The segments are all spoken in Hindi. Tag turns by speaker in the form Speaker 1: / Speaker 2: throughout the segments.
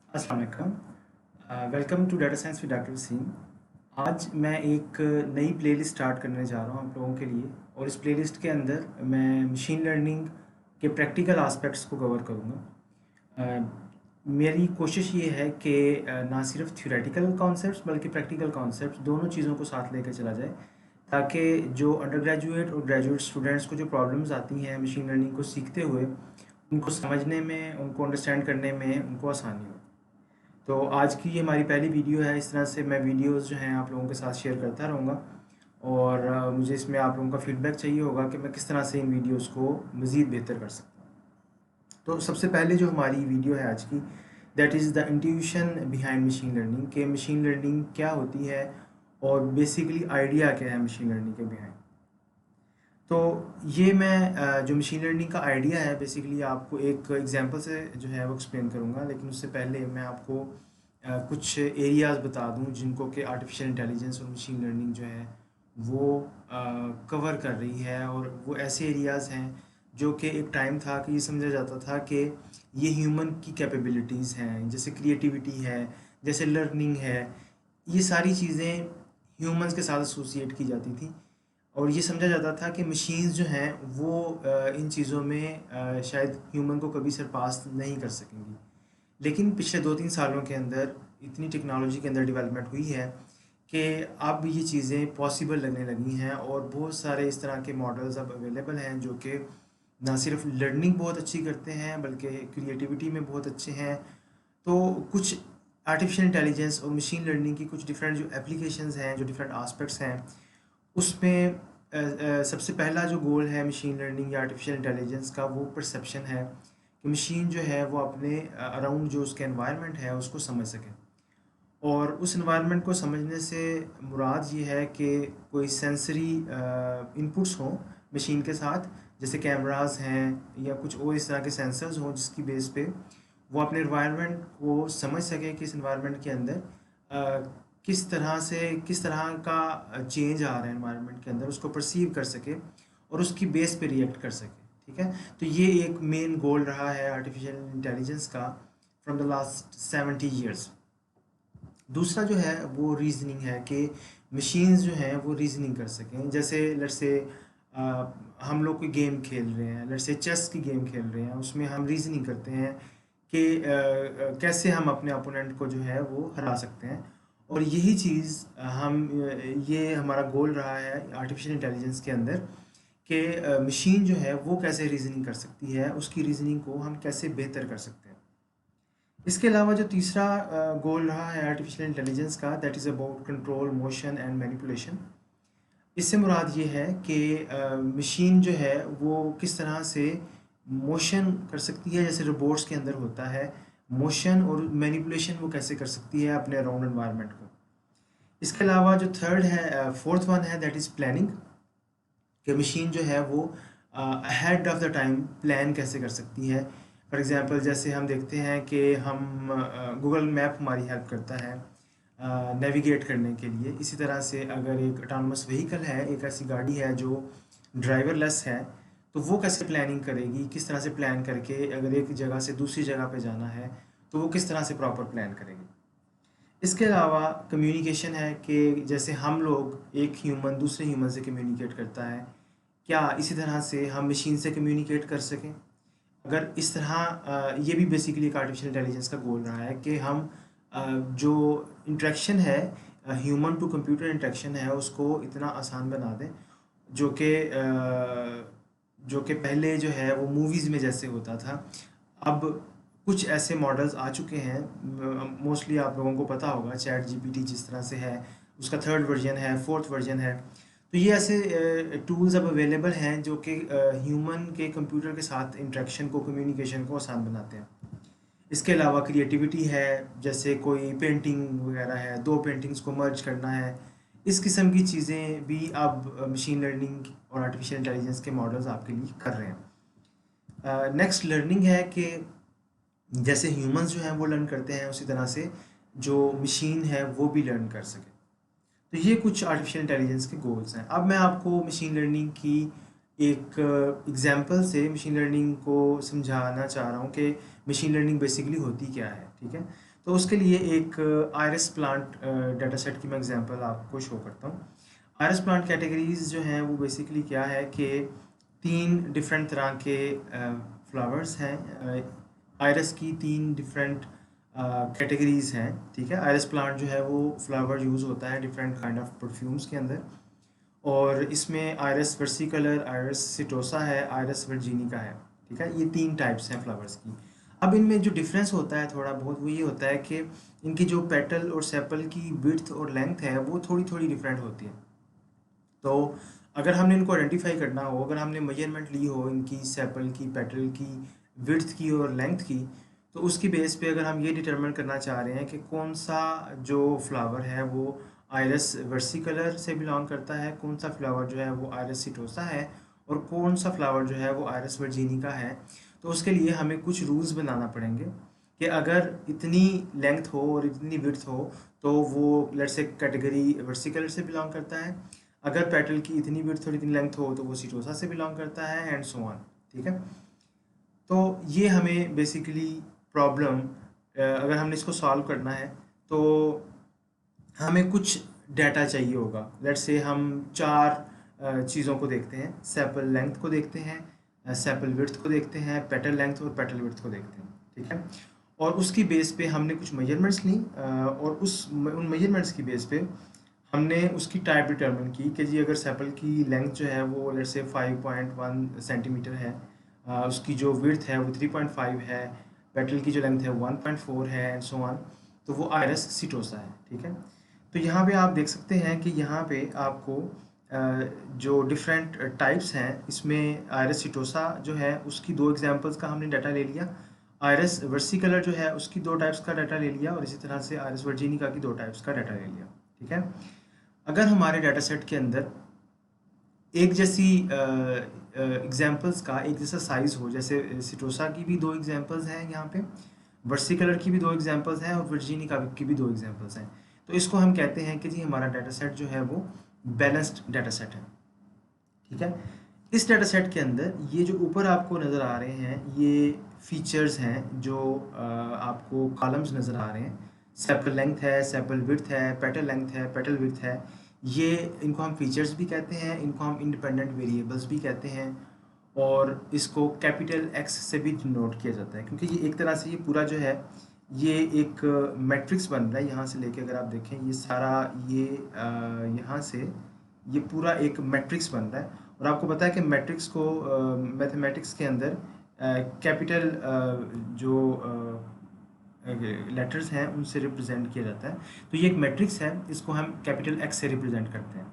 Speaker 1: अस्सलाम वालेकुम। Welcome to data science with doctor Waseem. आज मैं एक नई प्लेलिस्ट स्टार्ट करने जा रहा हूँ आप लोगों के लिए, और इस प्लेलिस्ट के अंदर मैं मशीन लर्निंग के प्रैक्टिकल आस्पेक्ट्स को कवर करूँगा। मेरी कोशिश ये है कि ना सिर्फ थ्योरेटिकल कॉन्सेप्ट्स बल्कि प्रैक्टिकल कॉन्सेप्ट्स दोनों चीज़ों को साथ लेकर चला जाए, ताकि जो अंडर ग्रेजुएट और ग्रेजुएट स्टूडेंट्स को जो प्रॉब्लम्स आती हैं मशीन लर्निंग को सीखते हुए, उनको समझने में, उनको अंडरस्टैंड करने में उनको आसानी हो। तो आज की ये हमारी पहली वीडियो है। इस तरह से मैं वीडियोस जो हैं आप लोगों के साथ शेयर करता रहूँगा, और मुझे इसमें आप लोगों का फीडबैक चाहिए होगा कि मैं किस तरह से इन वीडियोस को मज़ीद बेहतर कर सकता हूँ। तो सबसे पहले जो हमारी वीडियो है आज की, that is the intuition behind machine learning, कि मशीन लर्निंग क्या होती है और बेसिकली आइडिया क्या है मशीन लर्निंग के बिहाइंड। तो ये मैं जो मशीन लर्निंग का आइडिया है बेसिकली आपको एक एग्जांपल से जो है वो एक्सप्लेन करूँगा, लेकिन उससे पहले मैं आपको कुछ एरियाज़ बता दूँ जिनको कि आर्टिफिशियल इंटेलिजेंस और मशीन लर्निंग जो है वो कवर कर रही है। और वो ऐसे एरियाज़ हैं जो कि एक टाइम था कि ये समझा जाता था कि ये ह्यूमन की कैपेबिलिटीज़ हैं, जैसे क्रिएटिविटी है, जैसे लर्निंग है, ये सारी चीज़ें ह्यूमंस के साथ एसोसिएट की जाती थी। और ये समझा जाता था कि मशीन्स जो हैं वो इन चीज़ों में शायद ह्यूमन को कभी सरपास नहीं कर सकेंगी। लेकिन पिछले 2-3 सालों के अंदर इतनी टेक्नोलॉजी के अंदर डेवलपमेंट हुई है कि अब ये चीज़ें पॉसिबल लगने लगी हैं, और बहुत सारे इस तरह के मॉडल्स अब अवेलेबल हैं जो कि ना सिर्फ लर्निंग बहुत अच्छी करते हैं बल्कि क्रिएटिविटी में बहुत अच्छे हैं। तो कुछ आर्टिफिशियल इंटेलिजेंस और मशीन लर्निंग की कुछ डिफरेंट जो एप्लीकेशंस हैं, जो डिफरेंट आस्पेक्ट्स हैं, उसमें सबसे पहला जो गोल है मशीन लर्निंग या आर्टिफिशियल इंटेलिजेंस का, वो परसेप्शन है कि मशीन जो है वो अपने अराउंड जो उसके एनवायरनमेंट है उसको समझ सके। और उस एनवायरनमेंट को समझने से मुराद ये है कि कोई सेंसरी इनपुट्स हों मशीन के साथ, जैसे कैमरास हैं या कुछ और इस तरह के सेंसर्स हों, जिसकी बेस पे वो अपने एनवायरनमेंट को समझ सके कि इस एनवायरनमेंट के अंदर किस तरह का चेंज आ रहा है एनवायरनमेंट के अंदर, उसको परसीव कर सके और उसकी बेस पे रिएक्ट कर सके। ठीक है, तो ये एक मेन गोल रहा है आर्टिफिशियल इंटेलिजेंस का फ्रॉम द लास्ट 70 ईयर्स। दूसरा जो है वो रीजनिंग है, कि मशीन्स जो हैं वो रीजनिंग कर सकें। जैसे लेट्स से हम लोग कोई गेम खेल रहे हैं, लेट्स से चेस की गेम खेल रहे हैं, उसमें हम रीजनिंग करते हैं कि कैसे हम अपने अपोनेंट को जो है वो हरा सकते हैं। और यही चीज़ ये हमारा गोल रहा है आर्टिफिशियल इंटेलिजेंस के अंदर, कि मशीन जो है वो कैसे रीजनिंग कर सकती है, उसकी रीजनिंग को हम कैसे बेहतर कर सकते हैं। इसके अलावा जो तीसरा गोल रहा है आर्टिफिशियल इंटेलिजेंस का, that is about control, motion and manipulation. इससे मुराद ये है कि मशीन जो है वो किस तरह से मोशन कर सकती है, जैसे रोबोट्स के अंदर होता है मोशन, और मैनिपुलेशन वो कैसे कर सकती है अपने अराउंड एनवायरनमेंट को। इसके अलावा जो थर्ड है, फोर्थ वन है, दैट इज़ प्लानिंग, कि मशीन जो है वो ahead of the time plan कैसे कर सकती है। फॉर एग्ज़ाम्पल जैसे हम देखते हैं कि हम गूगल मैप हमारी हेल्प करता है नेविगेट करने के लिए। इसी तरह से अगर एक ऑटोनमस व्हीकल है, एक ऐसी गाड़ी है जो ड्राइवरलेस है, तो वो कैसे प्लानिंग करेगी, किस तरह से प्लान करके अगर एक जगह से दूसरी जगह पे जाना है तो वो किस तरह से प्रॉपर प्लान करेगी। इसके अलावा कम्युनिकेशन है, कि जैसे हम लोग, एक ह्यूमन दूसरे ह्यूमन से कम्युनिकेट करता है, क्या इसी तरह से हम मशीन से कम्युनिकेट कर सकें। अगर इस तरह ये भी बेसिकली एक आर्टिफिशियल इंटेलिजेंस का गोल रहा है कि हम जो इंटरेक्शन है, ह्यूमन टू कंप्यूटर इंटरेक्शन है, उसको इतना आसान बना दें, जो कि पहले जो है वो मूवीज़ में जैसे होता था। अब कुछ ऐसे मॉडल्स आ चुके हैं, मोस्टली आप लोगों को पता होगा चैट जीपीटी जिस तरह से है, उसका थर्ड वर्जन है, फोर्थ वर्जन है। तो ये ऐसे टूल्स अब अवेलेबल हैं जो कि ह्यूमन के कंप्यूटर के साथ इंटरेक्शन को, कम्युनिकेशन को आसान बनाते हैं। इसके अलावा क्रिएटिविटी है, जैसे कोई पेंटिंग वगैरह है, दो पेंटिंग्स को मर्ज करना है, इस किस्म की चीज़ें भी अब मशीन लर्निंग और आर्टिफिशियल इंटेलिजेंस के मॉडल्स आपके लिए कर रहे हैं। नेक्स्ट लर्निंग है, कि जैसे ह्यूमंस जो हैं वो लर्न करते हैं, उसी तरह से जो मशीन है वो भी लर्न कर सके। तो ये कुछ आर्टिफिशियल इंटेलिजेंस के गोल्स हैं। अब मैं आपको मशीन लर्निंग की एक एग्जांपल से मशीन लर्निंग को समझाना चाह रहा हूँ कि मशीन लर्निंग बेसिकली होती क्या है। ठीक है, तो उसके लिए एक आयरस प्लांट डाटा सेट की मैं एग्जांपल आपको शो करता हूँ। आयरस प्लांट कैटेगरीज जो हैं वो बेसिकली क्या है कि 3 डिफरेंट तरह के फ्लावर्स हैं। आयरस की 3 डिफरेंट कैटेगरीज हैं, ठीक है। आयरस प्लांट जो है वो फ्लावर यूज़ होता है डिफरेंट काइंड ऑफ परफ्यूम्स के अंदर, और इसमें आयरस वर्सिकलर, आयरस सिटोसा है, आयरस वर्जिनिका है, ठीक है। ये 3 टाइप्स हैं फ्लावर्स की। अब इनमें जो डिफरेंस होता है थोड़ा बहुत वो ये होता है कि इनकी जो पेटल और सेपल की विड्थ और लेंथ है वो थोड़ी थोड़ी डिफरेंट होती है। तो अगर हमने इनको आइडेंटिफाई करना हो, अगर हमने मेजरमेंट ली हो इनकी सेपल की, पेटल की, विड्थ की और लेंथ की, तो उसकी बेस पे अगर हम ये डिटरमिन करना चाह रहे हैं कि कौन सा जो फ्लावर है वो आयरस वर्सिकलर से बिलोंग करता है, कौन सा फ्लावर जो है वो आयरस सिटोसा है, और कौन सा फ्लावर जो है वो आयरस वर्जिनिका है, तो उसके लिए हमें कुछ रूल्स बनाना पड़ेंगे कि अगर इतनी लेंथ हो और इतनी विड्थ हो तो वो लेट्स से कैटेगरी वर्सिकलर से बिलोंग करता है। अगर पेटल की इतनी विड्थ और इतनी लेंथ हो तो वो सिटोसा से बिलोंग करता है, एंड सो ऑन, ठीक है। तो ये हमें बेसिकली प्रॉब्लम, अगर हमने इसको सॉल्व करना है तो हमें कुछ डाटा चाहिए होगा। लेट्स से हम 4 चीज़ों को देखते हैं, सेपल लेंथ को देखते हैं, सेपल विड्थ को देखते हैं, पेटल लेंथ और पेटल विड्थ को देखते हैं, ठीक है। और उसकी बेस पे हमने कुछ मेजरमेंट्स ली, और उन मेजरमेंट्स की बेस पे हमने उसकी टाइप डिटरमिन की कि जी अगर सेपल की लेंथ जो है वो लेट्स से 5.1 सेंटीमीटर है, उसकी जो विड्थ है वो 3.5 है, पेटल की जो लेंथ है 1.4 है, एंड सो ऑन, तो वो आयरस सिटोसा है, ठीक है। तो यहाँ पे आप देख सकते हैं कि यहाँ पे आपको जो डिफरेंट टाइप्स हैं इसमें आयरस सिटोसा जो है उसकी 2 एग्जांपल्स का हमने डाटा ले लिया, आयरस वर्सिकलर जो है उसकी 2 टाइप्स का डाटा ले लिया, और इसी तरह से आयरस वर्जिनिका की 2 टाइप्स का डाटा ले लिया, ठीक है। अगर हमारे डाटा सेट के अंदर एक जैसी एग्जांपल्स का एक जैसा साइज हो, जैसे सिटोसा की भी 2 एग्जांपल्स हैं यहाँ पे, वर्सिकलर की भी 2 एग्जांपल्स हैं, और वर्जिनिका की भी 2 एग्जांपल्स हैं, तो इसको हम कहते हैं कि जी हमारा डाटा सेट जो है वो बैलेंस्ड डाटा सेट है, ठीक है। इस डाटा सेट के अंदर ये जो ऊपर आपको नज़र आ रहे हैं ये फीचर्स हैं जो आपको कॉलम्स नज़र आ रहे हैं, सेपल लेंथ है, सेपल विड्थ है, पेटल लेंथ है, पेटल विड्थ है, ये इनको हम फीचर्स भी कहते हैं, इनको हम इंडिपेंडेंट वेरिएबल्स भी कहते हैं, और इसको कैपिटल एक्स से भी नोट किया जाता है, क्योंकि ये एक तरह से ये पूरा जो है ये एक मैट्रिक्स बन रहा है। यहाँ से लेके अगर आप देखें ये सारा ये यहाँ से ये पूरा एक मैट्रिक्स बन रहा है, और आपको पता है कि मैट्रिक्स को मैथमेटिक्स के अंदर कैपिटल जो लेटर्स हैं उनसे रिप्रेजेंट किया जाता है। तो ये एक मैट्रिक्स है, इसको हम कैपिटल एक्स से रिप्रेजेंट करते हैं।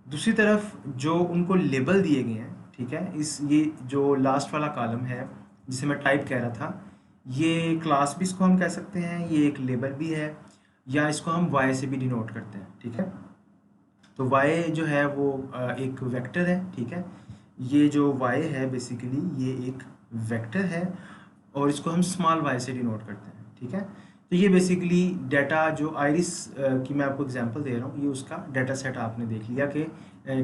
Speaker 1: दूसरी तरफ जो उनको लेबल दिए गए हैं, ठीक है, इस ये जो लास्ट वाला कॉलम है जिसे मैं टाइप कह रहा था, ये क्लास भी इसको हम कह सकते हैं, ये एक लेबल भी है, या इसको हम वाई से भी डिनोट करते हैं, ठीक है। तो वाई जो है वो एक वेक्टर है, ठीक है। ये जो वाई है बेसिकली ये एक वेक्टर है, और इसको हम स्मॉल वाई से डिनोट करते हैं, ठीक है। तो ये बेसिकली डाटा जो आयरिस की मैं आपको एग्जांपल दे रहा हूँ, ये उसका डाटा सेट आपने देख लिया कि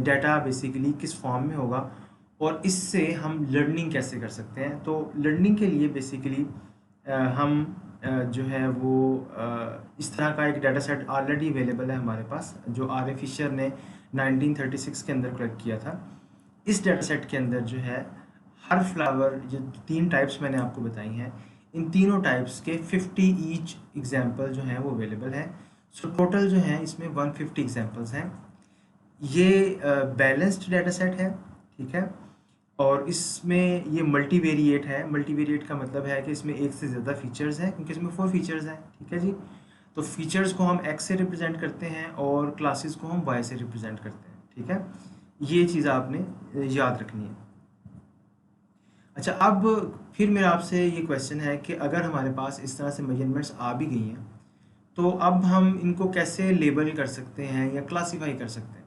Speaker 1: डाटा बेसिकली किस फॉर्म में होगा, और इससे हम लर्निंग कैसे कर सकते हैं। तो लर्निंग के लिए बेसिकली हम जो है वो इस तरह का एक डाटा सेट ऑलरेडी अवेलेबल है हमारे पास, जो आर ए फिशर ने 1936 के अंदर कलेक्ट किया था। इस डाटा सेट के अंदर जो है हर फ्लावर, जो 3 टाइप्स मैंने आपको बताई हैं, इन तीनों टाइप्स के 50 ईच एग्जाम्पल जो हैं वो अवेलेबल हैं। सो टोटल जो हैं इसमें 150 एग्जाम्पल्स हैं। ये बैलेंस्ड डाटा सेट है, ठीक है, और इसमें ये मल्टीवेरिएट है। मल्टीवेरिएट का मतलब है कि इसमें एक से ज़्यादा फीचर्स हैं, क्योंकि इसमें 4 फीचर्स हैं, ठीक है जी। तो फीचर्स को हम एक्स से रिप्रेजेंट करते हैं और क्लासेस को हम वाई से रिप्रेजेंट करते हैं, ठीक है। ये चीज़ आपने याद रखनी है। अच्छा, अब फिर मेरा आपसे ये क्वेश्चन है कि अगर हमारे पास इस तरह से मेजरमेंट्स आ भी गई हैं तो अब हम इनको कैसे लेबल कर सकते हैं या क्लासीफाई कर सकते हैं।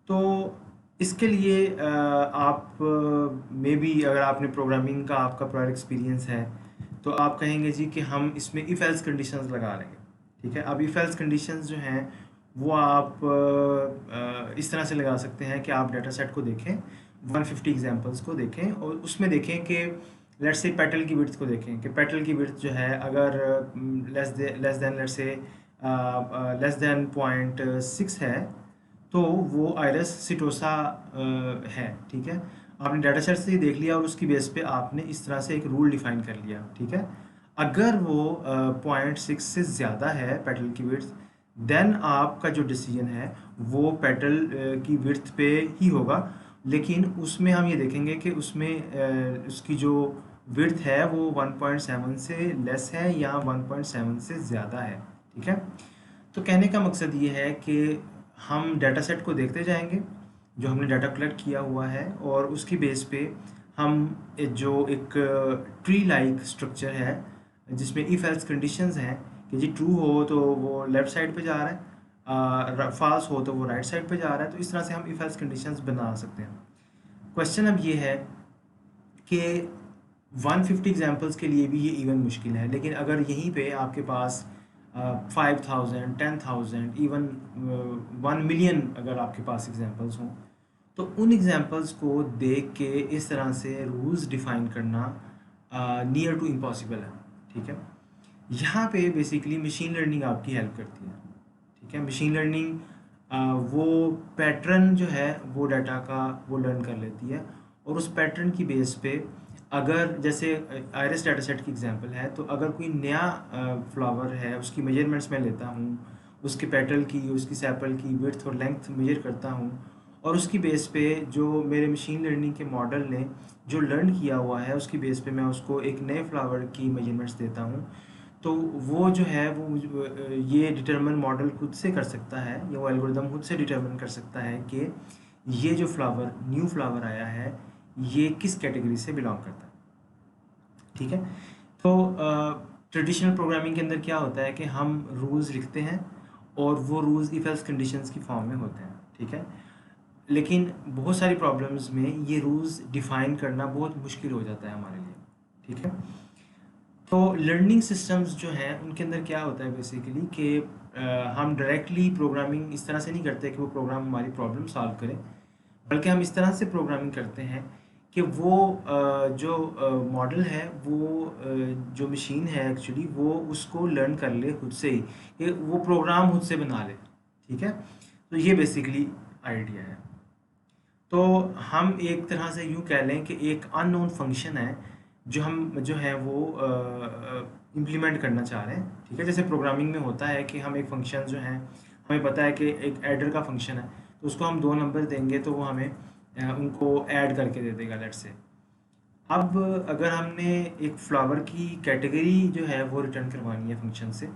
Speaker 1: तो इसके लिए आप मे बी अगर आपने प्रोग्रामिंग का आपका प्रायर एक्सपीरियंस है तो आप कहेंगे जी कि हम इसमें इफ़ एल्स कंडीशंस लगा लेंगे, ठीक है। अब इफ़ एल्स कंडीशंस जो हैं वो आप इस तरह से लगा सकते हैं कि आप डाटा सेट को देखें, 150 एग्जांपल्स को देखें, और उसमें देखें कि लेट्स से पेटल की विड्थ को देखें कि पेटल की विड्थ जो है अगर less than let's say less than 0.6 है, तो वो आइरस सिटोसा है, ठीक है। आपने डाटा सेट से ही देख लिया और उसकी बेस पे आपने इस तरह से एक रूल डिफाइन कर लिया, ठीक है। अगर वो 0.6 से ज़्यादा है पेटल की विड्थ, देन आपका जो डिसीजन है वो पेटल की विड्थ पे ही होगा। लेकिन उसमें हम ये देखेंगे कि उसमें उसकी जो विड्थ है वो 1.7 से लेस है या 1.7 से ज़्यादा है, ठीक है। तो कहने का मकसद ये है कि हम डाटा सेट को देखते जाएंगे, जो हमने डाटा कलेक्ट किया हुआ है, और उसकी बेस पे हम जो एक ट्री लाइक स्ट्रक्चर है जिसमें इफ़ एल्स कंडीशंस हैं कि जी ट्रू हो तो वो लेफ़्ट साइड पे जा रहा है, फॉल्स हो तो वो राइट साइड पे जा रहा है, तो इस तरह से हम इफ़ एल्स कंडीशंस बना सकते हैं। क्वेश्चन अब ये है कि 150 एग्जाम्पल्स के लिए भी ये इवन मुश्किल है, लेकिन अगर यहीं पे आपके पास 5000 10,000 इवन 1 मिलियन अगर आपके पास एग्जाम्पल्स हों, तो उन एग्जाम्पल्स को देख के इस तरह से रूल्स डिफाइन करना नियर टू इम्पॉसिबल है, ठीक है। यहाँ पे बेसिकली मशीन लर्निंग आपकी हेल्प करती है, ठीक है। मशीन लर्निंग वो पैटर्न जो है वो डाटा का वो लर्न कर लेती है, और उस पैटर्न की बेस पे अगर जैसे आयरिस डाटा सेट की एग्जांपल है, तो अगर कोई नया फ्लावर है उसकी मेजरमेंट्स मैं लेता हूँ, उसके पेटल की उसकी सैपल की विड्थ और लेंथ मेजर करता हूँ, और उसकी बेस पे जो मेरे मशीन लर्निंग के मॉडल ने जो लर्न किया हुआ है उसकी बेस पे मैं उसको एक नए फ्लावर की मेजरमेंट्स देता हूँ, तो वो जो है वो ये डिटरमिन मॉडल खुद से कर सकता है, या वो एल्गोरिदम खुद से डिटरमिन कर सकता है कि ये जो फ्लावर न्यू फ्लावर आया है ये किस कैटेगरी से बिलोंग करता है, ठीक है। तो ट्रेडिशनल प्रोग्रामिंग के अंदर क्या होता है कि हम रूल्स लिखते हैं और वो रूल्स इफ एल्स कंडीशंस की फॉर्म में होते हैं, ठीक है। लेकिन बहुत सारी प्रॉब्लम्स में ये रूल्स डिफाइन करना बहुत मुश्किल हो जाता है हमारे लिए, ठीक है। तो लर्निंग सिस्टम्स जो हैं उनके अंदर क्या होता है बेसिकली कि हम डायरेक्टली प्रोग्रामिंग इस तरह से नहीं करते कि वो प्रोग्राम हमारी प्रॉब्लम सॉल्व करे, बल्कि हम इस तरह से प्रोग्रामिंग करते हैं कि वो जो मॉडल है वो जो मशीन है एक्चुअली वो उसको लर्न कर ले खुद से ही, कि वो प्रोग्राम खुद से बना ले, ठीक है। तो ये बेसिकली आइडिया है। तो हम एक तरह से यूँ कह लें कि एक अननोन फंक्शन है जो हम जो है वो इम्प्लीमेंट करना चाह रहे हैं, ठीक है। जैसे प्रोग्रामिंग में होता है कि हम एक फंक्शन जो है हमें पता है कि एक ऐडर का फंक्शन है, तो उसको हम 2 नंबर देंगे तो वो हमें उनको ऐड करके दे देगा, लेट्स से। अब अगर हमने एक फ्लावर की कैटेगरी जो है वो रिटर्न करवानी है फंक्शन से,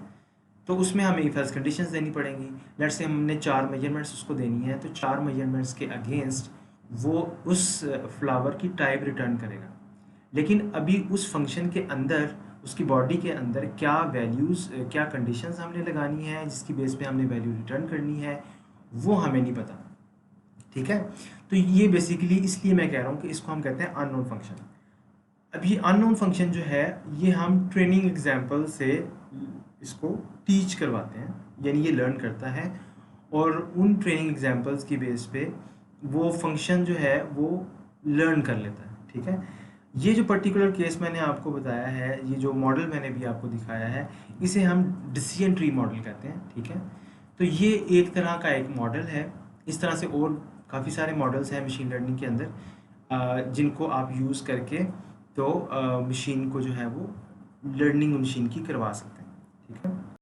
Speaker 1: तो उसमें हमें इफ एल्स कंडीशंस देनी पड़ेंगी। लेट्स से हमने 4 मेजरमेंट्स उसको देनी है, तो 4 मेजरमेंट्स के अगेंस्ट वो उस फ्लावर की टाइप रिटर्न करेगा। लेकिन अभी उस फंक्शन के अंदर उसकी बॉडी के अंदर क्या वैल्यूज़ क्या कंडीशंस हमने लगानी है जिसकी बेस पे हमने वैल्यू रिटर्न करनी है वो हमें नहीं पता, ठीक है। तो ये बेसिकली इसलिए मैं कह रहा हूँ कि इसको हम कहते हैं अननोन फंक्शन। अब ये अननोन फंक्शन जो है ये हम ट्रेनिंग एग्जाम्पल से इसको टीच करवाते हैं, यानी ये लर्न करता है और उन ट्रेनिंग एग्जाम्पल्स की बेस पे वो फंक्शन जो है वो लर्न कर लेता है, ठीक है। ये जो पर्टिकुलर केस मैंने आपको बताया है, ये जो मॉडल मैंने भी आपको दिखाया है, इसे हम डिसीजन ट्री मॉडल कहते हैं, ठीक है। तो ये एक तरह का एक मॉडल है। इस तरह से और काफ़ी सारे मॉडल्स हैं मशीन लर्निंग के अंदर जिनको आप यूज़ करके तो मशीन को जो है वो लर्निंग मशीन की करवा सकते हैं।